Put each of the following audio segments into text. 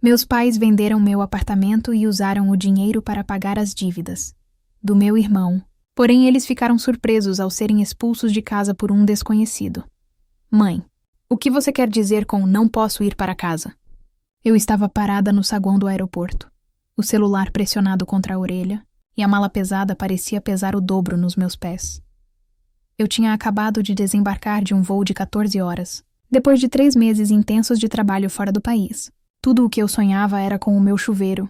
Meus pais venderam meu apartamento e usaram o dinheiro para pagar as dívidas do meu irmão. Porém, eles ficaram surpresos ao serem expulsos de casa por um desconhecido. Mãe, o que você quer dizer com não posso ir para casa? Eu estava parada no saguão do aeroporto, o celular pressionado contra a orelha, e a mala pesada parecia pesar o dobro nos meus pés. Eu tinha acabado de desembarcar de um voo de 14 horas, depois de 3 meses intensos de trabalho fora do país. Tudo o que eu sonhava era com o meu chuveiro,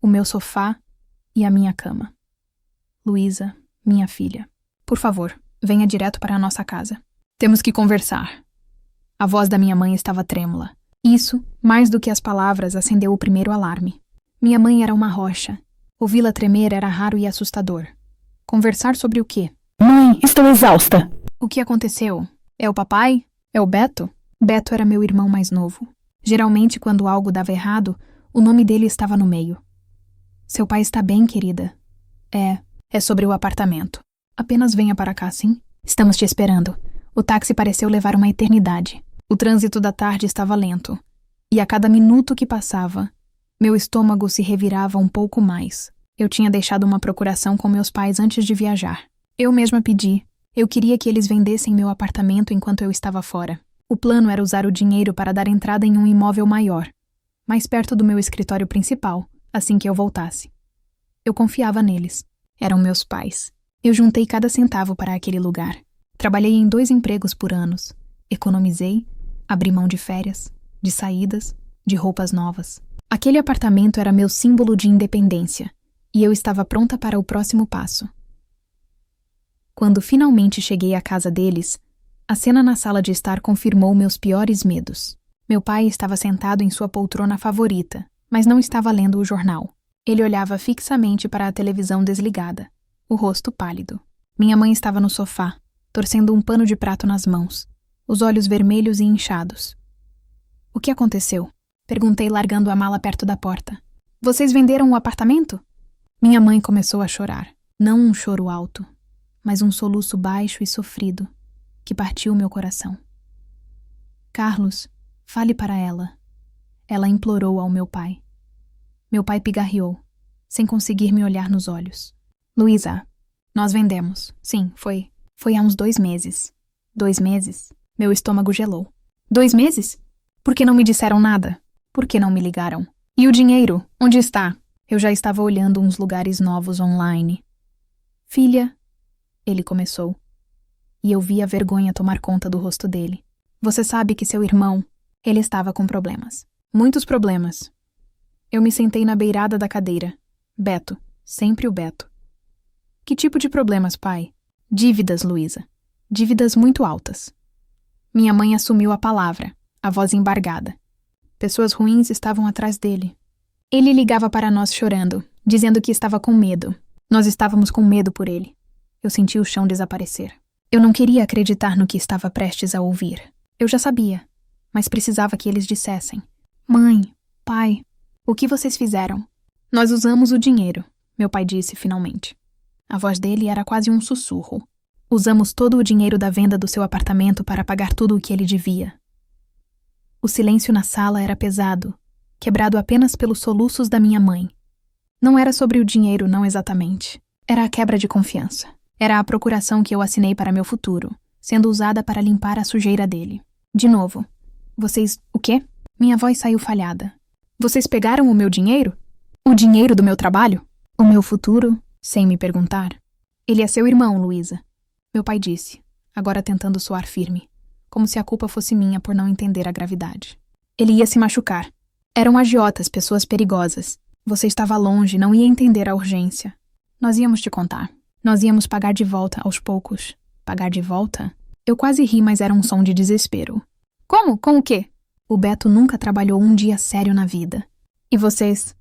o meu sofá e a minha cama. Luísa, minha filha, por favor, venha direto para a nossa casa. Temos que conversar. A voz da minha mãe estava trêmula. Isso, mais do que as palavras, acendeu o primeiro alarme. Minha mãe era uma rocha. Ouvi-la tremer era raro e assustador. Conversar sobre o quê? Mãe, estou exausta. O que aconteceu? É o papai? É o Beto? Beto era meu irmão mais novo. Geralmente, quando algo dava errado, o nome dele estava no meio. Seu pai está bem, querida? É sobre o apartamento. Apenas venha para cá, sim? Estamos te esperando. O táxi pareceu levar uma eternidade. O trânsito da tarde estava lento. E a cada minuto que passava, meu estômago se revirava um pouco mais. Eu tinha deixado uma procuração com meus pais antes de viajar. Eu mesma pedi. Eu queria que eles vendessem meu apartamento enquanto eu estava fora. O plano era usar o dinheiro para dar entrada em um imóvel maior, mais perto do meu escritório principal, assim que eu voltasse. Eu confiava neles. Eram meus pais. Eu juntei cada centavo para aquele lugar. Trabalhei em 2 empregos por anos. Economizei, abri mão de férias, de saídas, de roupas novas. Aquele apartamento era meu símbolo de independência, e eu estava pronta para o próximo passo. Quando finalmente cheguei à casa deles, a cena na sala de estar confirmou meus piores medos. Meu pai estava sentado em sua poltrona favorita, mas não estava lendo o jornal. Ele olhava fixamente para a televisão desligada, o rosto pálido. Minha mãe estava no sofá, torcendo um pano de prato nas mãos, os olhos vermelhos e inchados. O que aconteceu? Perguntei largando a mala perto da porta. Vocês venderam o apartamento? Minha mãe começou a chorar. Não um choro alto, mas um soluço baixo e sofrido, que partiu meu coração. Carlos, fale para ela. Ela implorou ao meu pai. Meu pai pigarreou, sem conseguir me olhar nos olhos. Luísa, nós vendemos. Sim, foi há uns 2 meses. 2 meses? Meu estômago gelou. 2 meses? Por que não me disseram nada? Por que não me ligaram? E o dinheiro? Onde está? Eu já estava olhando uns lugares novos online. Filha, ele começou. E eu vi a vergonha tomar conta do rosto dele. Você sabe que seu irmão, ele estava com problemas. Muitos problemas. Eu me sentei na beirada da cadeira. Beto, sempre o Beto. Que tipo de problemas, pai? Dívidas, Luísa. Dívidas muito altas. Minha mãe assumiu a palavra, a voz embargada. Pessoas ruins estavam atrás dele. Ele ligava para nós chorando, dizendo que estava com medo. Nós estávamos com medo por ele. Eu senti o chão desaparecer. Eu não queria acreditar no que estava prestes a ouvir. Eu já sabia, mas precisava que eles dissessem. Mãe, pai, o que vocês fizeram? Nós usamos o dinheiro, meu pai disse finalmente. A voz dele era quase um sussurro. Usamos todo o dinheiro da venda do seu apartamento para pagar tudo o que ele devia. O silêncio na sala era pesado, quebrado apenas pelos soluços da minha mãe. Não era sobre o dinheiro, não exatamente. Era a quebra de confiança. Era a procuração que eu assinei para meu futuro, sendo usada para limpar a sujeira dele. De novo. Vocês... o quê? Minha voz saiu falhada. Vocês pegaram o meu dinheiro? O dinheiro do meu trabalho? O meu futuro? Sem me perguntar. Ele é seu irmão, Luísa. Meu pai disse, agora tentando soar firme, como se a culpa fosse minha por não entender a gravidade. Ele ia se machucar. Eram agiotas, pessoas perigosas. Você estava longe, não ia entender a urgência. Nós íamos te contar. Nós íamos pagar de volta aos poucos. Pagar de volta? Eu quase ri, mas era um som de desespero. Como? Com o quê? O Beto nunca trabalhou um dia sério na vida. E vocês?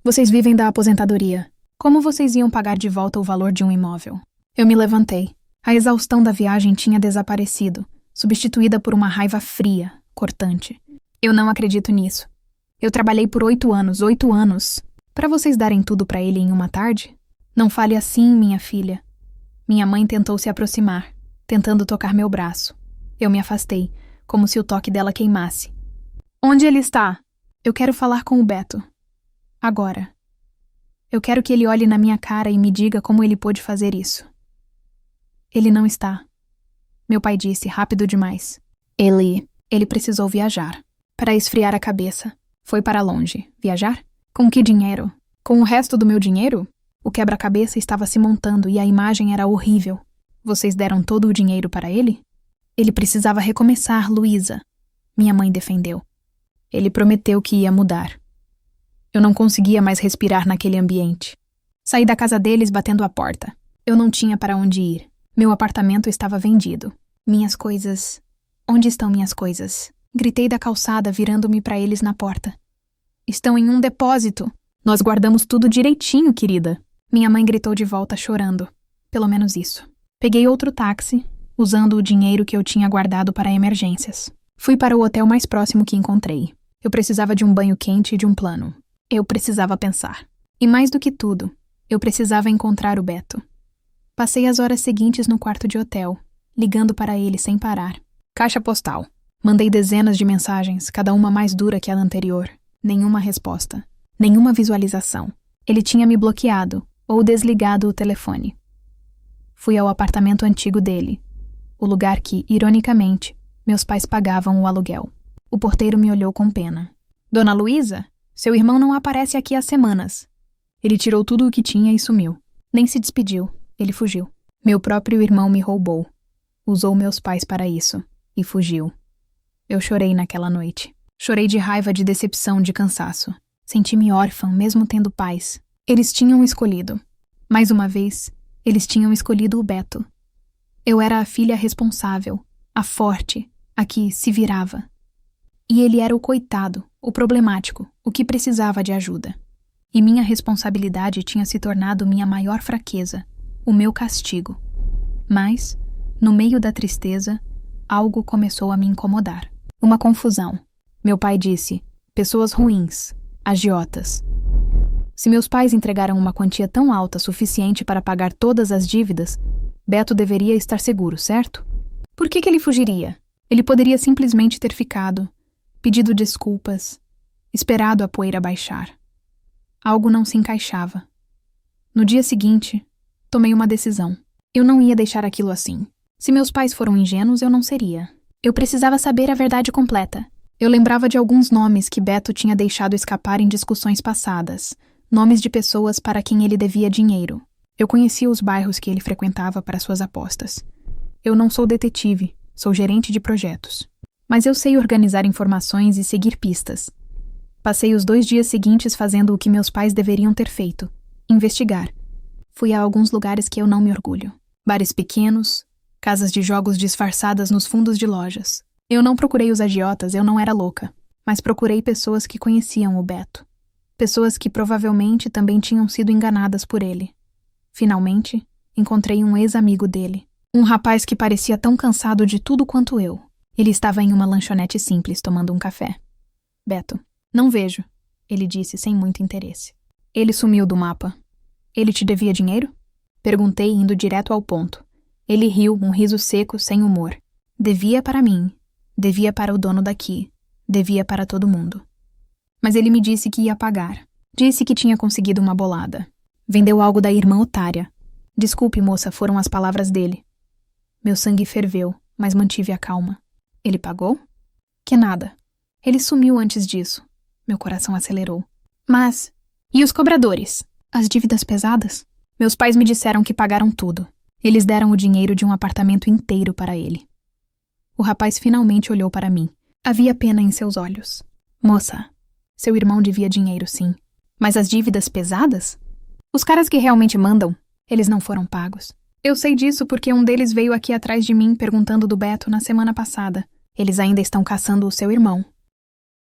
Vocês vivem da aposentadoria. Como vocês iam pagar de volta o valor de um imóvel? Eu me levantei. A exaustão da viagem tinha desaparecido, substituída por uma raiva fria, cortante. Eu não acredito nisso. Eu trabalhei por 8 anos, 8 anos. Para vocês darem tudo para ele em uma tarde? Não fale assim, minha filha. Minha mãe tentou se aproximar, tentando tocar meu braço. Eu me afastei, como se o toque dela queimasse. Onde ele está? Eu quero falar com o Beto. Agora. Eu quero que ele olhe na minha cara e me diga como ele pôde fazer isso. Ele não está. Meu pai disse, rápido demais. Ele precisou viajar. Para esfriar a cabeça. Foi para longe. Viajar? Com que dinheiro? Com o resto do meu dinheiro? O quebra-cabeça estava se montando e a imagem era horrível. Vocês deram todo o dinheiro para ele? Ele precisava recomeçar, Luísa. Minha mãe defendeu. Ele prometeu que ia mudar. Eu não conseguia mais respirar naquele ambiente. Saí da casa deles batendo a porta. Eu não tinha para onde ir. Meu apartamento estava vendido. Minhas coisas... Onde estão minhas coisas? Gritei da calçada, virando-me para eles na porta. Estão em um depósito. Nós guardamos tudo direitinho, querida. Minha mãe gritou de volta, chorando. Pelo menos isso. Peguei outro táxi, usando o dinheiro que eu tinha guardado para emergências. Fui para o hotel mais próximo que encontrei. Eu precisava de um banho quente e de um plano. Eu precisava pensar. E mais do que tudo, eu precisava encontrar o Beto. Passei as horas seguintes no quarto de hotel, ligando para ele sem parar. Caixa postal. Mandei dezenas de mensagens, cada uma mais dura que a anterior. Nenhuma resposta. Nenhuma visualização. Ele tinha me bloqueado ou desligado o telefone. Fui ao apartamento antigo dele, o lugar que, ironicamente, meus pais pagavam o aluguel. O porteiro me olhou com pena. Dona Luísa, seu irmão não aparece aqui há semanas. Ele tirou tudo o que tinha e sumiu. Nem se despediu. Ele fugiu. Meu próprio irmão me roubou. Usou meus pais para isso. E fugiu. Eu chorei naquela noite. Chorei de raiva, de decepção, de cansaço. Senti-me órfã, mesmo tendo pais. Eles tinham escolhido. Mais uma vez, eles tinham escolhido o Beto. Eu era a filha responsável, a forte, a que se virava. E ele era o coitado, o problemático, o que precisava de ajuda. E minha responsabilidade tinha se tornado minha maior fraqueza, o meu castigo. Mas, no meio da tristeza, algo começou a me incomodar. Uma confusão. Meu pai disse, pessoas ruins, agiotas. Se meus pais entregaram uma quantia tão alta suficiente para pagar todas as dívidas, Beto deveria estar seguro, certo? Por que ele fugiria? Ele poderia simplesmente ter ficado, pedido desculpas, esperado a poeira baixar. Algo não se encaixava. No dia seguinte, tomei uma decisão. Eu não ia deixar aquilo assim. Se meus pais foram ingênuos, eu não seria. Eu precisava saber a verdade completa. Eu lembrava de alguns nomes que Beto tinha deixado escapar em discussões passadas. Nomes de pessoas para quem ele devia dinheiro. Eu conhecia os bairros que ele frequentava para suas apostas. Eu não sou detetive, sou gerente de projetos. Mas eu sei organizar informações e seguir pistas. Passei os 2 dias seguintes fazendo o que meus pais deveriam ter feito. Investigar. Fui a alguns lugares que eu não me orgulho. Bares pequenos, casas de jogos disfarçadas nos fundos de lojas. Eu não procurei os agiotas, eu não era louca. Mas procurei pessoas que conheciam o Beto. Pessoas que provavelmente também tinham sido enganadas por ele. Finalmente, encontrei um ex-amigo dele. Um rapaz que parecia tão cansado de tudo quanto eu. Ele estava em uma lanchonete simples, tomando um café. Beto, não vejo, ele disse sem muito interesse. Ele sumiu do mapa. Ele te devia dinheiro? Perguntei, indo direto ao ponto. Ele riu, um riso seco, sem humor. Devia para mim. Devia para o dono daqui. Devia para todo mundo. Mas ele me disse que ia pagar. Disse que tinha conseguido uma bolada. Vendeu algo da irmã otária. Desculpe, moça, foram as palavras dele. Meu sangue ferveu, mas mantive a calma. Ele pagou? Que nada. Ele sumiu antes disso. Meu coração acelerou. Mas... E os cobradores? As dívidas pesadas? Meus pais me disseram que pagaram tudo. Eles deram o dinheiro de um apartamento inteiro para ele. O rapaz finalmente olhou para mim. Havia pena em seus olhos. Moça, seu irmão devia dinheiro, sim. Mas as dívidas pesadas? Os caras que realmente mandam, eles não foram pagos. Eu sei disso porque um deles veio aqui atrás de mim perguntando do Beto na semana passada. Eles ainda estão caçando o seu irmão.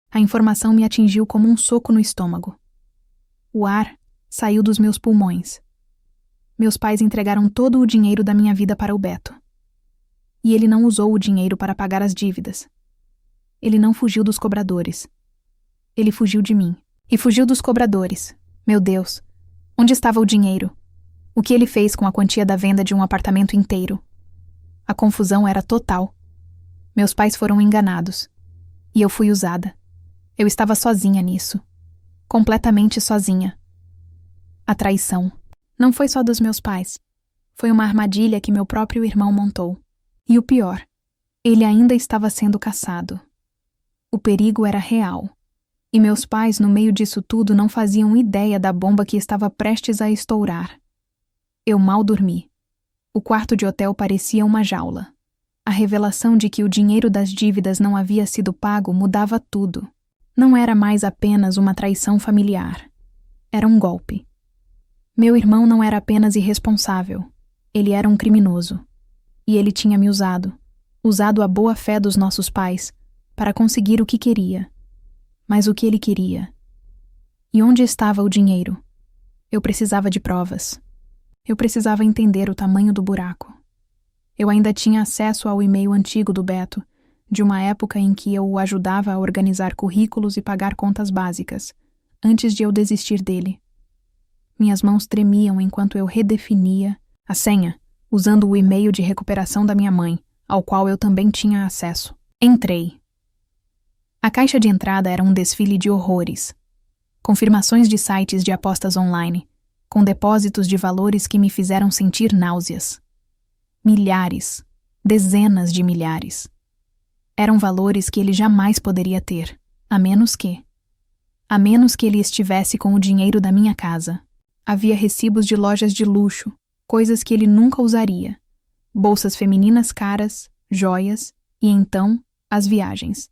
A informação me atingiu como um soco no estômago. O ar saiu dos meus pulmões. Meus pais entregaram todo o dinheiro da minha vida para o Beto. E ele não usou o dinheiro para pagar as dívidas. Ele não fugiu dos cobradores. Ele fugiu de mim. E fugiu dos cobradores. Meu Deus, onde estava o dinheiro? O que ele fez com a quantia da venda de um apartamento inteiro? A confusão era total. Meus pais foram enganados. E eu fui usada. Eu estava sozinha nisso. Completamente sozinha. A traição. Não foi só dos meus pais. Foi uma armadilha que meu próprio irmão montou. E o pior, ele ainda estava sendo caçado. O perigo era real. E meus pais, no meio disso tudo, não faziam ideia da bomba que estava prestes a estourar. Eu mal dormi. O quarto de hotel parecia uma jaula. A revelação de que o dinheiro das dívidas não havia sido pago mudava tudo. Não era mais apenas uma traição familiar. Era um golpe. Meu irmão não era apenas irresponsável. Ele era um criminoso. E ele tinha me usado a boa fé dos nossos pais, para conseguir o que queria. Mas o que ele queria? E onde estava o dinheiro? Eu precisava de provas. Eu precisava entender o tamanho do buraco. Eu ainda tinha acesso ao e-mail antigo do Beto, de uma época em que eu o ajudava a organizar currículos e pagar contas básicas, antes de eu desistir dele. Minhas mãos tremiam enquanto eu redefinia a senha, usando o e-mail de recuperação da minha mãe, ao qual eu também tinha acesso. Entrei. A caixa de entrada era um desfile de horrores. Confirmações de sites de apostas online, com depósitos de valores que me fizeram sentir náuseas. Milhares, dezenas de milhares. Eram valores que ele jamais poderia ter, a menos que ele estivesse com o dinheiro da minha casa. Havia recibos de lojas de luxo, coisas que ele nunca usaria, bolsas femininas caras, joias e, então, as viagens.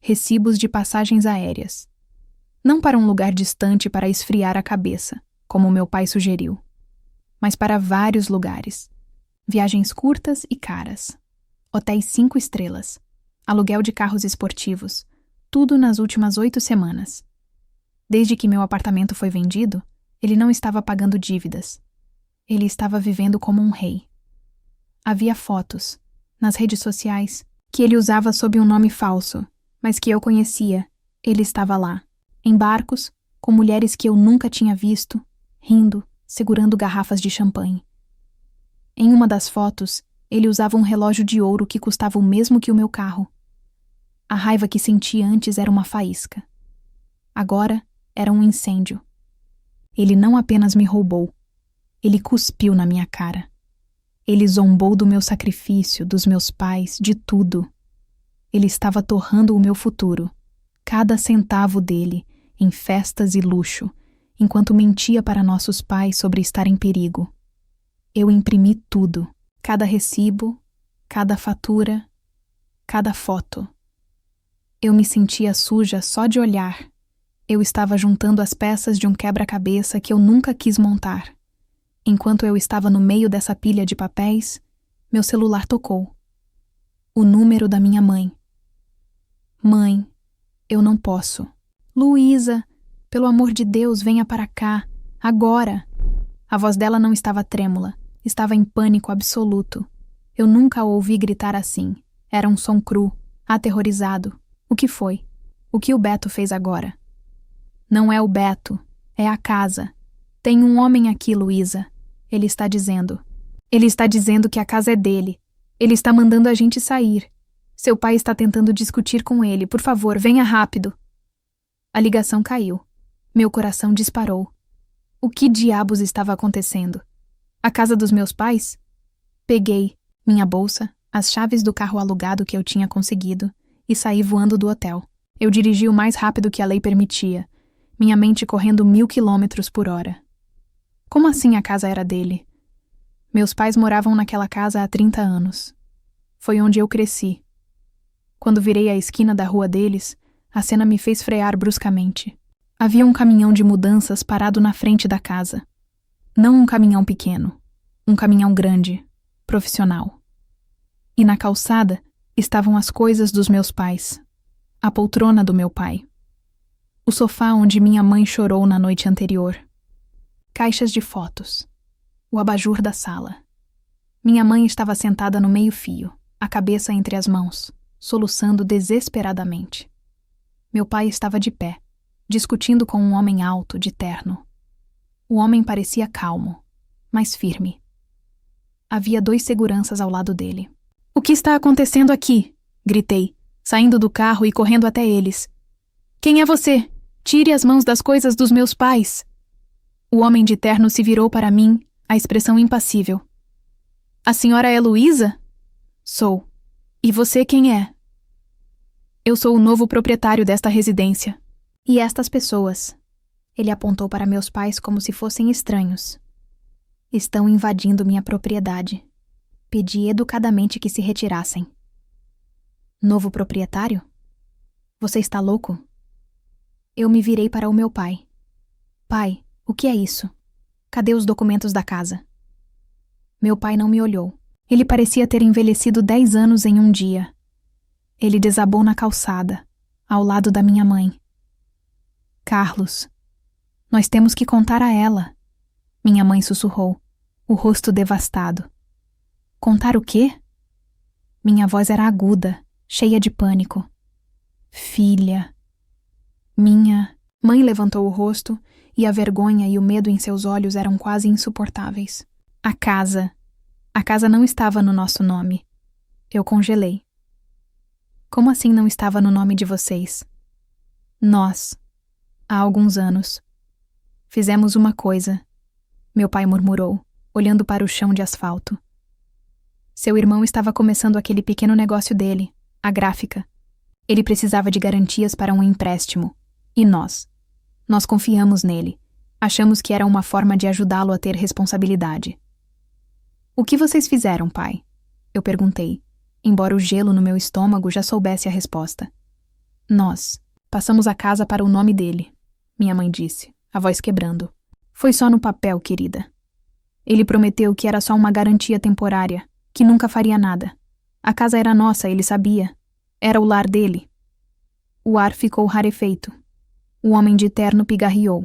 Recibos de passagens aéreas. Não para um lugar distante para esfriar a cabeça, como meu pai sugeriu, mas para vários lugares. Viagens curtas e caras. Hotéis 5 estrelas. Aluguel de carros esportivos. Tudo nas últimas 8 semanas. Desde que meu apartamento foi vendido, ele não estava pagando dívidas. Ele estava vivendo como um rei. Havia fotos, nas redes sociais, que ele usava sob um nome falso, mas que eu conhecia. Ele estava lá, em barcos, com mulheres que eu nunca tinha visto, rindo, segurando garrafas de champanhe. Em uma das fotos, ele usava um relógio de ouro que custava o mesmo que o meu carro. A raiva que senti antes era uma faísca. Agora era um incêndio. Ele não apenas me roubou, ele cuspiu na minha cara. Ele zombou do meu sacrifício, dos meus pais, de tudo. Ele estava torrando o meu futuro, cada centavo dele, em festas e luxo, enquanto mentia para nossos pais sobre estar em perigo. Eu imprimi tudo, cada recibo, cada fatura, cada foto. Eu me sentia suja só de olhar. Eu estava juntando as peças de um quebra-cabeça que eu nunca quis montar. Enquanto eu estava no meio dessa pilha de papéis, meu celular tocou. O número da minha mãe. Mãe, eu não posso. Luísa, pelo amor de Deus, venha para cá, agora. A voz dela não estava trêmula, estava em pânico absoluto. Eu nunca a ouvi gritar assim. Era um som cru, aterrorizado. O que foi? O que o Beto fez agora? Não é o Beto, é a casa. Tem um homem aqui, Luísa. Ele está dizendo. Ele está dizendo que a casa é dele. Ele está mandando a gente sair. Seu pai está tentando discutir com ele. Por favor, venha rápido. A ligação caiu. Meu coração disparou. O que diabos estava acontecendo? A casa dos meus pais? Peguei minha bolsa, as chaves do carro alugado que eu tinha conseguido e saí voando do hotel. Eu dirigi o mais rápido que a lei permitia, minha mente correndo 1000 km/h. Como assim a casa era dele? Meus pais moravam naquela casa há 30 anos. Foi onde eu cresci. Quando virei a esquina da rua deles, a cena me fez frear bruscamente. Havia um caminhão de mudanças parado na frente da casa. Não um caminhão pequeno, um caminhão grande, profissional. E na calçada estavam as coisas dos meus pais. A poltrona do meu pai. O sofá onde minha mãe chorou na noite anterior. Caixas de fotos. O abajur da sala. Minha mãe estava sentada no meio-fio, a cabeça entre as mãos, soluçando desesperadamente. Meu pai estava de pé, discutindo com um homem alto, de terno. O homem parecia calmo, mas firme. Havia 2 seguranças ao lado dele. "O que está acontecendo aqui?" gritei, saindo do carro e correndo até eles. Quem é você? Tire as mãos das coisas dos meus pais. O homem de terno se virou para mim, a expressão impassível. A senhora é Luísa? Sou. E você quem é? Eu sou o novo proprietário desta residência. E estas pessoas? Ele apontou para meus pais como se fossem estranhos. Estão invadindo minha propriedade. Pedi educadamente que se retirassem. Novo proprietário? Você está louco? Eu me virei para o meu pai. Pai, o que é isso? Cadê os documentos da casa? Meu pai não me olhou. Ele parecia ter envelhecido 10 anos em um dia. Ele desabou na calçada, ao lado da minha mãe. Carlos, nós temos que contar a ela. Minha mãe sussurrou, o rosto devastado. Contar o quê? Minha voz era aguda, cheia de pânico. Filha. Minha mãe levantou o rosto e a vergonha e o medo em seus olhos eram quase insuportáveis. A casa não estava no nosso nome. Eu congelei. Como assim não estava no nome de vocês? Nós, há alguns anos, fizemos uma coisa, meu pai murmurou, olhando para o chão de asfalto. Seu irmão estava começando aquele pequeno negócio dele, a gráfica. Ele precisava de garantias para um empréstimo. E nós confiamos nele. Achamos que era uma forma de ajudá-lo a ter responsabilidade. O que vocês fizeram, pai? Eu perguntei, embora o gelo no meu estômago já soubesse a resposta. Nós passamos a casa para o nome dele, minha mãe disse, a voz quebrando. Foi só no papel, querida. Ele prometeu que era só uma garantia temporária, que nunca faria nada. A casa era nossa, ele sabia. Era o lar dele. O ar ficou rarefeito. O homem de terno pigarreou.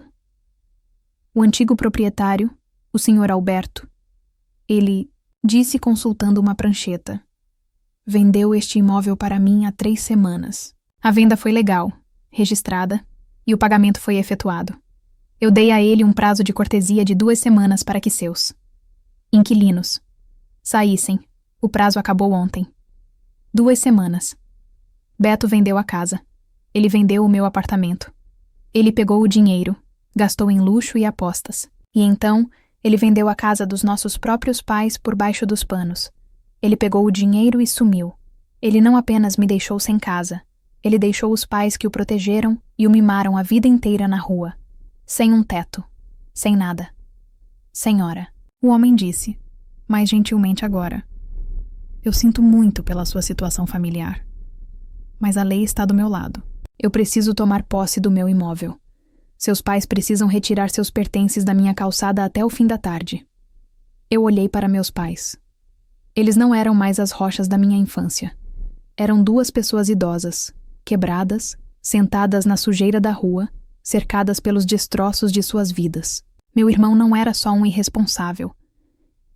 O antigo proprietário, o Sr. Alberto, ele disse consultando uma prancheta. Vendeu este imóvel para mim há 3 semanas. A venda foi legal, registrada, e o pagamento foi efetuado. Eu dei a ele um prazo de cortesia de 2 semanas para que seus inquilinos saíssem. O prazo acabou ontem. 2 semanas. Beto vendeu a casa. Ele vendeu o meu apartamento. Ele pegou o dinheiro, gastou em luxo e apostas. E então, ele vendeu a casa dos nossos próprios pais por baixo dos panos. Ele pegou o dinheiro e sumiu. Ele não apenas me deixou sem casa. Ele deixou os pais que o protegeram e o mimaram a vida inteira na rua. Sem um teto. Sem nada. Senhora, o homem disse, mais gentilmente agora. Eu sinto muito pela sua situação familiar. Mas a lei está do meu lado. Eu preciso tomar posse do meu imóvel. Seus pais precisam retirar seus pertences da minha calçada até o fim da tarde. Eu olhei para meus pais. Eles não eram mais as rochas da minha infância. Eram 2 pessoas idosas, quebradas, sentadas na sujeira da rua, cercadas pelos destroços de suas vidas. Meu irmão não era só um irresponsável.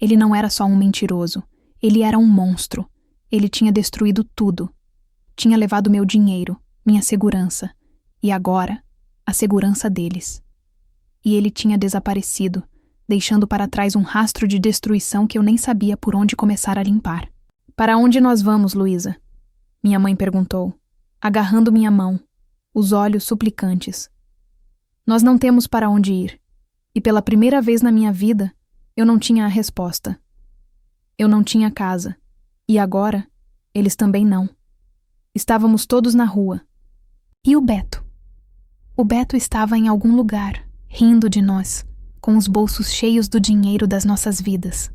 Ele não era só um mentiroso. Ele era um monstro. Ele tinha destruído tudo. Tinha levado meu dinheiro, minha segurança, e agora, a segurança deles. E ele tinha desaparecido, deixando para trás um rastro de destruição que eu nem sabia por onde começar a limpar. Para onde nós vamos, Luísa? Minha mãe perguntou, agarrando minha mão, os olhos suplicantes. Nós não temos para onde ir, e pela primeira vez na minha vida, eu não tinha a resposta. Eu não tinha casa, e agora, eles também não. Estávamos todos na rua. E o Beto? O Beto estava em algum lugar, rindo de nós, com os bolsos cheios do dinheiro das nossas vidas.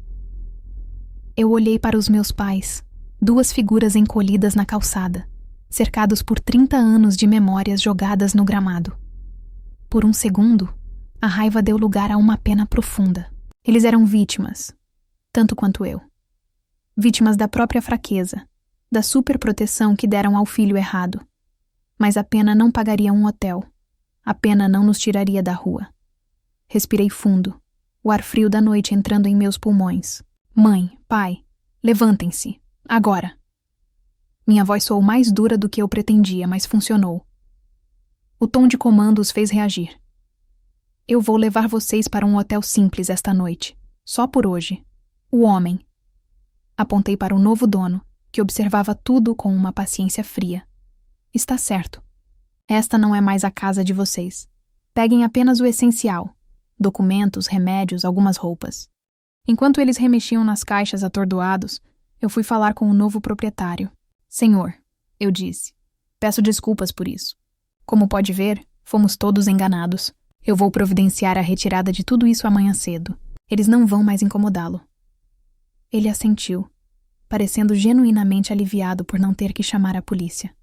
Eu olhei para os meus pais, 2 figuras encolhidas na calçada, cercados por 30 anos de memórias jogadas no gramado. Por um segundo, a raiva deu lugar a uma pena profunda. Eles eram vítimas, tanto quanto eu. Vítimas da própria fraqueza, da superproteção que deram ao filho errado. Mas a pena não pagaria um hotel. A pena não nos tiraria da rua. Respirei fundo, o ar frio da noite entrando em meus pulmões. Mãe, pai, levantem-se, agora. Minha voz soou mais dura do que eu pretendia, mas funcionou. O tom de comando os fez reagir. Eu vou levar vocês para um hotel simples esta noite, só por hoje. O homem. Apontei para o novo dono, que observava tudo com uma paciência fria. Está certo. Esta não é mais a casa de vocês. Peguem apenas o essencial: documentos, remédios, algumas roupas. Enquanto eles remexiam nas caixas atordoados, eu fui falar com o novo proprietário. Senhor, eu disse, peço desculpas por isso. Como pode ver, fomos todos enganados. Eu vou providenciar a retirada de tudo isso amanhã cedo. Eles não vão mais incomodá-lo. Ele assentiu, parecendo genuinamente aliviado por não ter que chamar a polícia.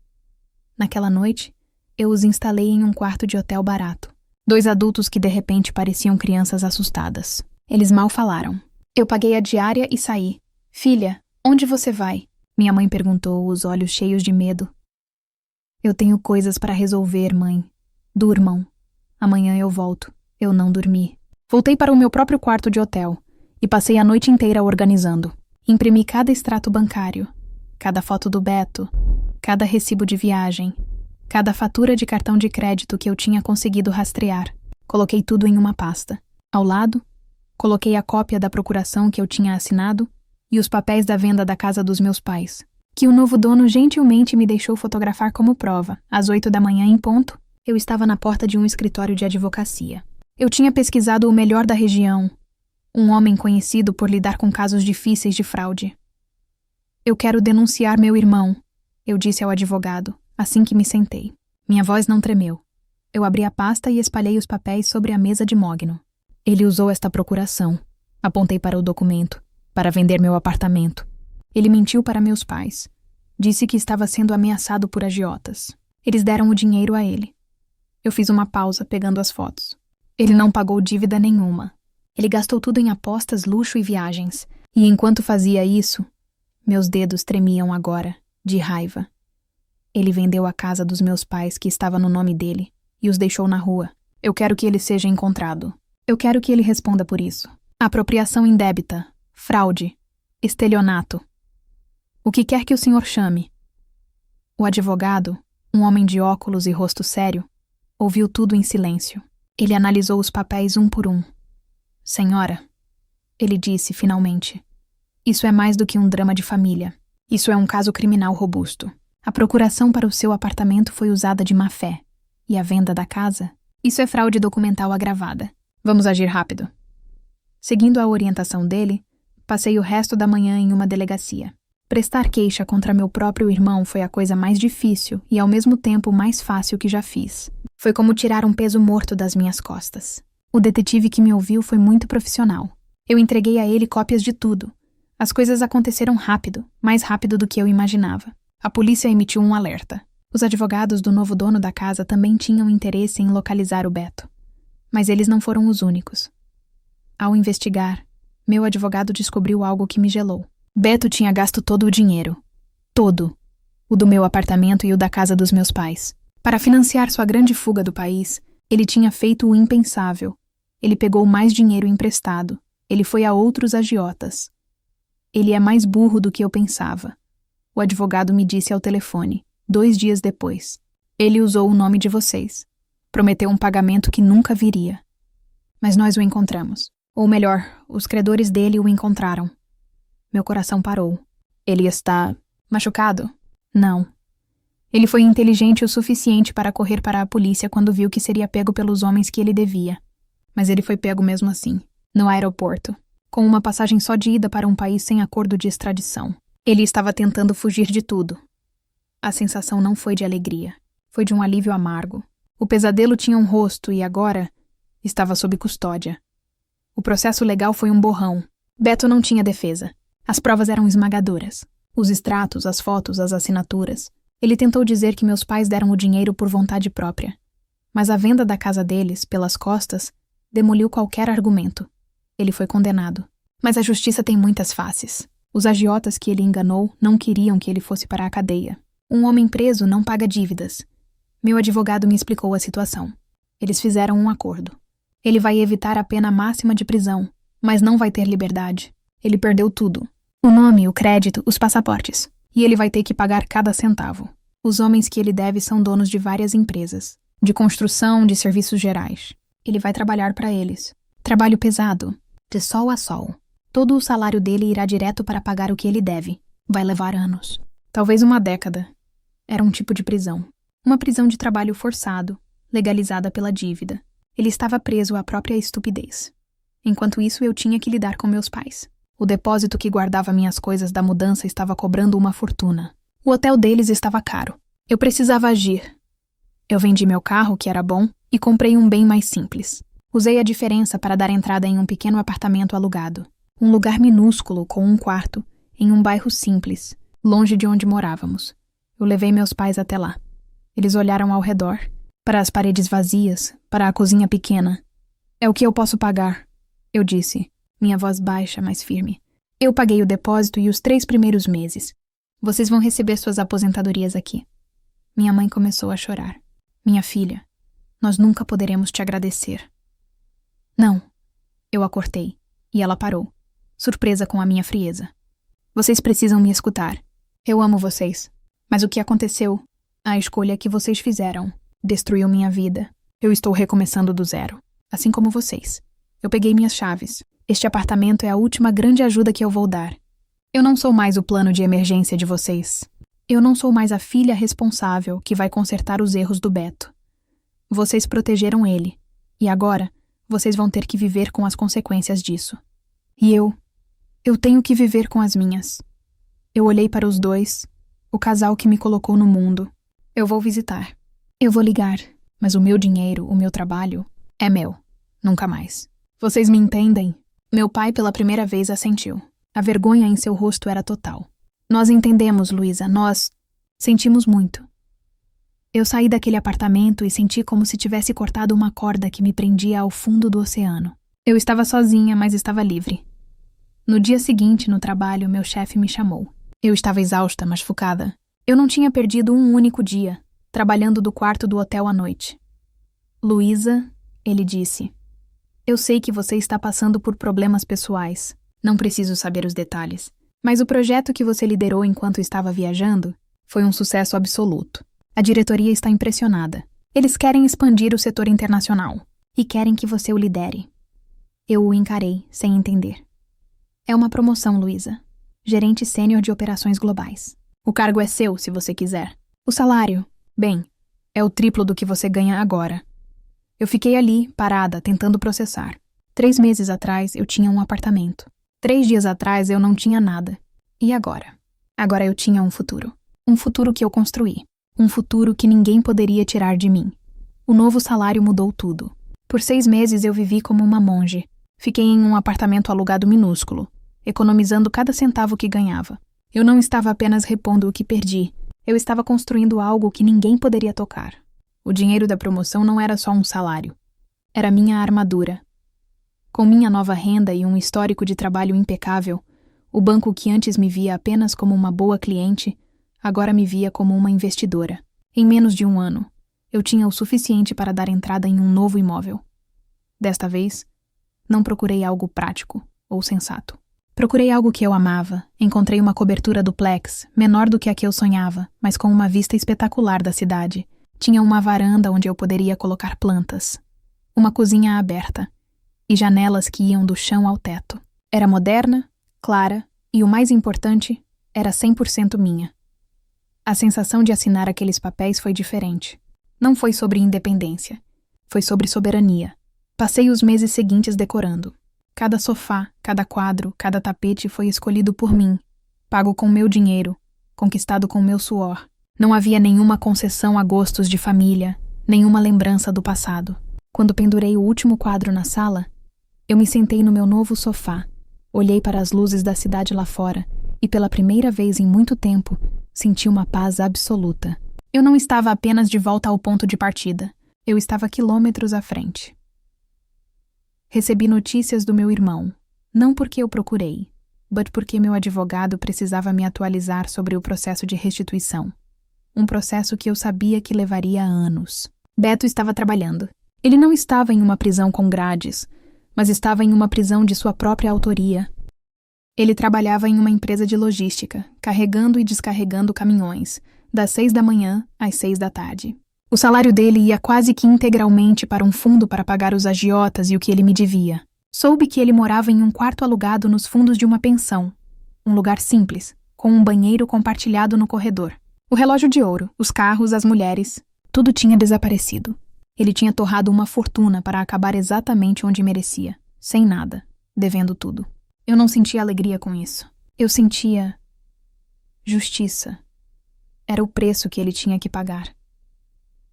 Naquela noite, eu os instalei em um quarto de hotel barato. 2 adultos que de repente pareciam crianças assustadas. Eles mal falaram. Eu paguei a diária e saí. Filha, onde você vai? Minha mãe perguntou, os olhos cheios de medo. Eu tenho coisas para resolver, mãe. Durmam. Amanhã eu volto. Eu não dormi. Voltei para o meu próprio quarto de hotel e passei a noite inteira organizando. Imprimi cada extrato bancário, cada foto do Beto, cada recibo de viagem, cada fatura de cartão de crédito que eu tinha conseguido rastrear. Coloquei tudo em uma pasta. Ao lado, coloquei a cópia da procuração que eu tinha assinado e os papéis da venda da casa dos meus pais, que o novo dono gentilmente me deixou fotografar como prova. Às 8 da manhã em ponto, eu estava na porta de um escritório de advocacia. Eu tinha pesquisado o melhor da região, um homem conhecido por lidar com casos difíceis de fraude. Eu quero denunciar meu irmão, eu disse ao advogado, assim que me sentei. Minha voz não tremeu. Eu abri a pasta e espalhei os papéis sobre a mesa de mogno. Ele usou esta procuração. Apontei para o documento, para vender meu apartamento. Ele mentiu para meus pais. Disse que estava sendo ameaçado por agiotas. Eles deram o dinheiro a ele. Eu fiz uma pausa, pegando as fotos. Ele não pagou dívida nenhuma. Ele gastou tudo em apostas, luxo e viagens. E enquanto fazia isso, meus dedos tremiam agora, de raiva. Ele vendeu a casa dos meus pais, que estava no nome dele, e os deixou na rua. Eu quero que ele seja encontrado. Eu quero que ele responda por isso. Apropriação indébita, fraude, estelionato. O que quer que o senhor chame. O advogado, um homem de óculos e rosto sério, ouviu tudo em silêncio. Ele analisou os papéis um por um. Senhora, ele disse finalmente, isso é mais do que um drama de família. Isso é um caso criminal robusto. A procuração para o seu apartamento foi usada de má fé. E a venda da casa? Isso é fraude documental agravada. Vamos agir rápido. Seguindo a orientação dele, passei o resto da manhã em uma delegacia. Prestar queixa contra meu próprio irmão foi a coisa mais difícil e ao mesmo tempo mais fácil que já fiz. Foi como tirar um peso morto das minhas costas. O detetive que me ouviu foi muito profissional. Eu entreguei a ele cópias de tudo. As coisas aconteceram rápido, mais rápido do que eu imaginava. A polícia emitiu um alerta. Os advogados do novo dono da casa também tinham interesse em localizar o Beto. Mas eles não foram os únicos. Ao investigar, meu advogado descobriu algo que me gelou. Beto tinha gasto todo o dinheiro. Todo. O do meu apartamento e o da casa dos meus pais. Para financiar sua grande fuga do país, ele tinha feito o impensável. Ele pegou mais dinheiro emprestado. Ele foi a outros agiotas. Ele é mais burro do que eu pensava. O advogado me disse ao telefone, 2 dias depois. Ele usou o nome de vocês. Prometeu um pagamento que nunca viria. Mas nós o encontramos. Ou melhor, os credores dele o encontraram. Meu coração parou. Ele está machucado? Não. Ele foi inteligente o suficiente para correr para a polícia quando viu que seria pego pelos homens que ele devia. Mas ele foi pego mesmo assim, no aeroporto, com uma passagem só de ida para um país sem acordo de extradição. Ele estava tentando fugir de tudo. A sensação não foi de alegria, foi de um alívio amargo. O pesadelo tinha um rosto e agora estava sob custódia. O processo legal foi um borrão. Beto não tinha defesa. As provas eram esmagadoras. Os extratos, as fotos, as assinaturas. Ele tentou dizer que meus pais deram o dinheiro por vontade própria. Mas a venda da casa deles, pelas costas, demoliu qualquer argumento. Ele foi condenado. Mas a justiça tem muitas faces. Os agiotas que ele enganou não queriam que ele fosse para a cadeia. Um homem preso não paga dívidas. Meu advogado me explicou a situação. Eles fizeram um acordo. Ele vai evitar a pena máxima de prisão, mas não vai ter liberdade. Ele perdeu tudo. O nome, o crédito, os passaportes. E ele vai ter que pagar cada centavo. Os homens que ele deve são donos de várias empresas. De construção, de serviços gerais. Ele vai trabalhar para eles. Trabalho pesado. De sol a sol. Todo o salário dele irá direto para pagar o que ele deve. Vai levar anos. Talvez uma década. Era um tipo de prisão. Uma prisão de trabalho forçado, legalizada pela dívida. Ele estava preso à própria estupidez. Enquanto isso, eu tinha que lidar com meus pais. O depósito que guardava minhas coisas da mudança estava cobrando uma fortuna. O hotel deles estava caro. Eu precisava agir. Eu vendi meu carro, que era bom, e comprei um bem mais simples. Usei a diferença para dar entrada em um pequeno apartamento alugado. Um lugar minúsculo, com um quarto, em um bairro simples, longe de onde morávamos. Eu levei meus pais até lá. Eles olharam ao redor, para as paredes vazias, para a cozinha pequena. É o que eu posso pagar, eu disse, minha voz baixa, mas firme. Eu paguei o depósito e os 3 primeiros meses. Vocês vão receber suas aposentadorias aqui. Minha mãe começou a chorar. Minha filha, nós nunca poderemos te agradecer. Não, eu a cortei, e ela parou, surpresa com a minha frieza. Vocês precisam me escutar. Eu amo vocês. Mas o que aconteceu? A escolha que vocês fizeram destruiu minha vida. Eu estou recomeçando do zero, assim como vocês. Eu peguei minhas chaves. Este apartamento é a última grande ajuda que eu vou dar. Eu não sou mais o plano de emergência de vocês. Eu não sou mais a filha responsável que vai consertar os erros do Beto. Vocês protegeram ele. E agora, vocês vão ter que viver com as consequências disso. E eu tenho que viver com as minhas. Eu olhei para os dois, o casal que me colocou no mundo. Eu vou visitar. Eu vou ligar. Mas o meu dinheiro, o meu trabalho, é meu. Nunca mais. Vocês me entendem? Meu pai pela primeira vez assentiu. A vergonha em seu rosto era total. Nós entendemos, Luísa. Nós sentimos muito. Eu saí daquele apartamento e senti como se tivesse cortado uma corda que me prendia ao fundo do oceano. Eu estava sozinha, mas estava livre. No dia seguinte, no trabalho, meu chefe me chamou. Eu estava exausta, mas focada. Eu não tinha perdido um único dia, trabalhando do quarto do hotel à noite. Luísa, ele disse, eu sei que você está passando por problemas pessoais. Não preciso saber os detalhes. Mas o projeto que você liderou enquanto estava viajando foi um sucesso absoluto. A diretoria está impressionada. Eles querem expandir o setor internacional e querem que você o lidere. Eu o encarei, sem entender. É uma promoção, Luísa. Gerente sênior de operações globais. O cargo é seu, se você quiser. O salário, bem, é o triplo do que você ganha agora. Eu fiquei ali, parada, tentando processar. 3 meses atrás, eu tinha um apartamento. 3 dias atrás, eu não tinha nada. E agora? Agora eu tinha um futuro. Um futuro que eu construí. Um futuro que ninguém poderia tirar de mim. O novo salário mudou tudo. Por 6 meses, eu vivi como uma monge. Fiquei em um apartamento alugado minúsculo, economizando cada centavo que ganhava. Eu não estava apenas repondo o que perdi. Eu estava construindo algo que ninguém poderia tocar. O dinheiro da promoção não era só um salário. Era minha armadura. Com minha nova renda e um histórico de trabalho impecável, o banco que antes me via apenas como uma boa cliente, agora me via como uma investidora. Em menos de 1 ano, eu tinha o suficiente para dar entrada em um novo imóvel. Desta vez, não procurei algo prático ou sensato. Procurei algo que eu amava. Encontrei uma cobertura duplex, menor do que a que eu sonhava, mas com uma vista espetacular da cidade. Tinha uma varanda onde eu poderia colocar plantas. Uma cozinha aberta. E janelas que iam do chão ao teto. Era moderna, clara e, o mais importante, era 100% minha. A sensação de assinar aqueles papéis foi diferente. Não foi sobre independência. Foi sobre soberania. Passei os meses seguintes decorando. Cada sofá, cada quadro, cada tapete foi escolhido por mim, pago com meu dinheiro, conquistado com meu suor. Não havia nenhuma concessão a gostos de família, nenhuma lembrança do passado. Quando pendurei o último quadro na sala, eu me sentei no meu novo sofá, olhei para as luzes da cidade lá fora e, pela primeira vez em muito tempo, senti uma paz absoluta. Eu não estava apenas de volta ao ponto de partida, eu estava quilômetros à frente. Recebi notícias do meu irmão, não porque eu procurei, mas porque meu advogado precisava me atualizar sobre o processo de restituição. Um processo que eu sabia que levaria anos. Beto estava trabalhando. Ele não estava em uma prisão com grades, mas estava em uma prisão de sua própria autoria. Ele trabalhava em uma empresa de logística, carregando e descarregando caminhões, das 6 da manhã às 6 da tarde. O salário dele ia quase que integralmente para um fundo para pagar os agiotas e o que ele me devia. Soube que ele morava em um quarto alugado nos fundos de uma pensão. Um lugar simples, com um banheiro compartilhado no corredor. O relógio de ouro, os carros, as mulheres, Tudo tinha desaparecido. Ele tinha torrado uma fortuna para acabar exatamente onde merecia, sem nada, devendo tudo. Eu não sentia alegria com isso. Eu sentia justiça. Era o preço que ele tinha que pagar.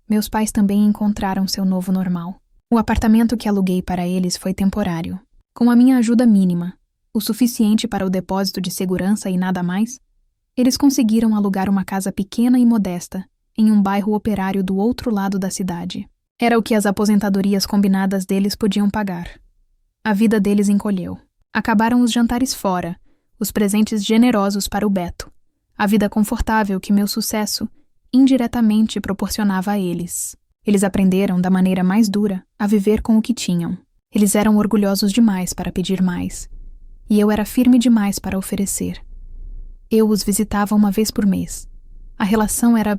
Meus pais também encontraram seu novo normal. O apartamento que aluguei para eles foi temporário. Com a minha ajuda mínima, o suficiente para o depósito de segurança e nada mais, eles conseguiram alugar uma casa pequena e modesta em um bairro operário do outro lado da cidade. Era o que as aposentadorias combinadas deles podiam pagar. A vida deles encolheu. Acabaram os jantares fora, os presentes generosos para o Beto, a vida confortável que meu sucesso indiretamente proporcionava a eles. Eles aprenderam, da maneira mais dura, a viver com o que tinham. Eles eram orgulhosos demais para pedir mais, e eu era firme demais para oferecer. Eu os visitava uma vez por mês. A relação era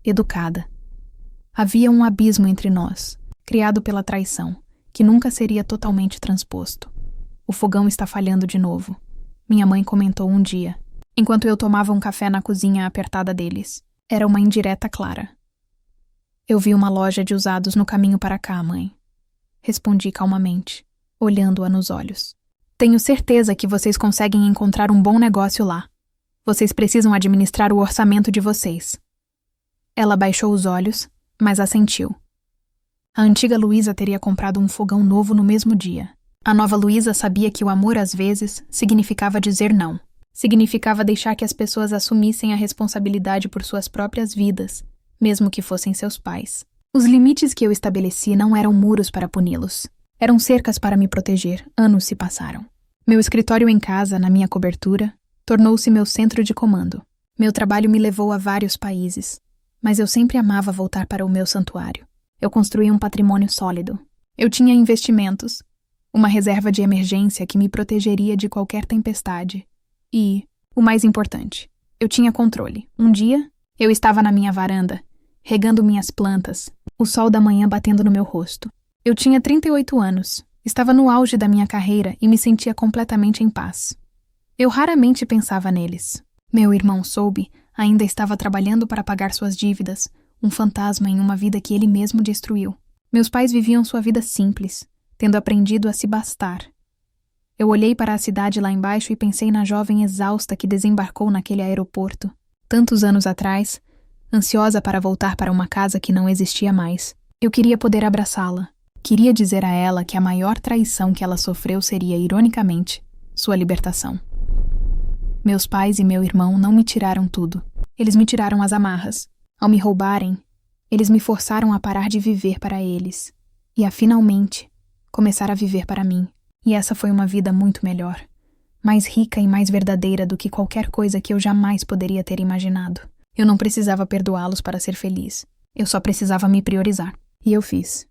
educada. Havia um abismo entre nós, criado pela traição, que nunca seria totalmente transposto. O fogão está falhando de novo, minha mãe comentou um dia, enquanto eu tomava um café na cozinha apertada deles. Era uma indireta clara. Eu vi uma loja de usados no caminho para cá, mãe. Respondi calmamente, olhando-a nos olhos. Tenho certeza que vocês conseguem encontrar um bom negócio lá. Vocês precisam administrar o orçamento de vocês. Ela baixou os olhos, mas assentiu. A antiga Luísa teria comprado um fogão novo no mesmo dia. A nova Luísa sabia que o amor, às vezes, significava dizer não. Significava deixar que as pessoas assumissem a responsabilidade por suas próprias vidas, mesmo que fossem seus pais. Os limites que eu estabeleci não eram muros para puni-los. Eram cercas para me proteger. Anos se passaram. Meu escritório em casa, na minha cobertura, tornou-se meu centro de comando. Meu trabalho me levou a vários países, mas eu sempre amava voltar para o meu santuário. Eu construí um patrimônio sólido. Eu tinha investimentos, uma reserva de emergência que me protegeria de qualquer tempestade. E, o mais importante, eu tinha controle. Um dia, eu estava na minha varanda, regando minhas plantas, o sol da manhã batendo no meu rosto. Eu tinha 38 anos, estava no auge da minha carreira e me sentia completamente em paz. Eu raramente pensava neles. Meu irmão Soube ainda estava trabalhando para pagar suas dívidas, um fantasma em uma vida que ele mesmo destruiu. Meus pais viviam sua vida simples, tendo aprendido a se bastar. Eu olhei para a cidade lá embaixo e pensei na jovem exausta que desembarcou naquele aeroporto, tantos anos atrás, ansiosa para voltar para uma casa que não existia mais. Eu queria poder abraçá-la. Queria dizer a ela que a maior traição que ela sofreu seria, ironicamente, sua libertação. Meus pais e meu irmão não me tiraram tudo. Eles me tiraram as amarras. Ao me roubarem, eles me forçaram a parar de viver para eles e a, finalmente, começar a viver para mim. E essa foi uma vida muito melhor, mais rica e mais verdadeira do que qualquer coisa que eu jamais poderia ter imaginado. Eu não precisava perdoá-los para ser feliz. Eu só precisava me priorizar. E eu fiz.